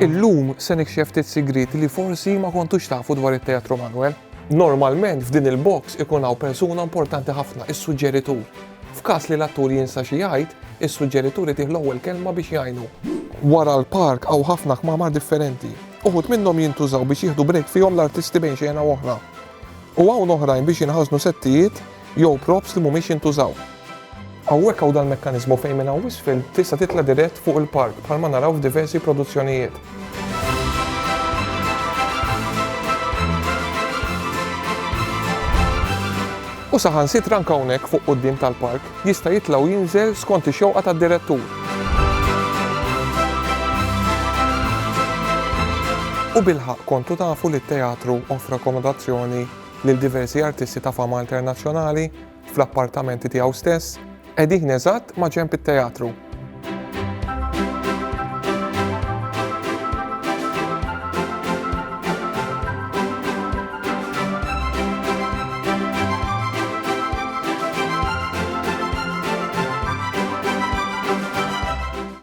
Illum se nikxef ftit sigriti li forsi ma kontux tafu dwar it-Teatru Manuel. Normalment f'din il-box ikun hawn persuna importanti ħafna, is-suġġeritur. F'każ li l-attur jinsa xi jgħid, is-suġġeritur itih l-ewwel kelma biex jgħinu. Wara l-park hawn ħafna kmamar differenti. Uħud minnhom jintużaw biex jieħdu break fihom l-artisti bejn xejn oħra. U hawn oħrajn biex jinħażnu settijiet jew props li mhumiex jintużaw. Hawnhekk hawn dal-mekkaniżmu fejn minn hawn isfel tista' titla' dirett fuq il-park bħalma naraw f'diversi produzzjonijiet. U saħansitra anke hawnhekk fuq quddiem tal-park jista' jitla' u jinżel skont ix-xewqa tad-direttur. U bilħaq kontu tafu li t-teatru offra akkomodazzjoni lil diversi artisti ta' fama internazzjonali fl-appartamenti tiegħu stess qegħdin eżatt ma' ġenb it-teatru.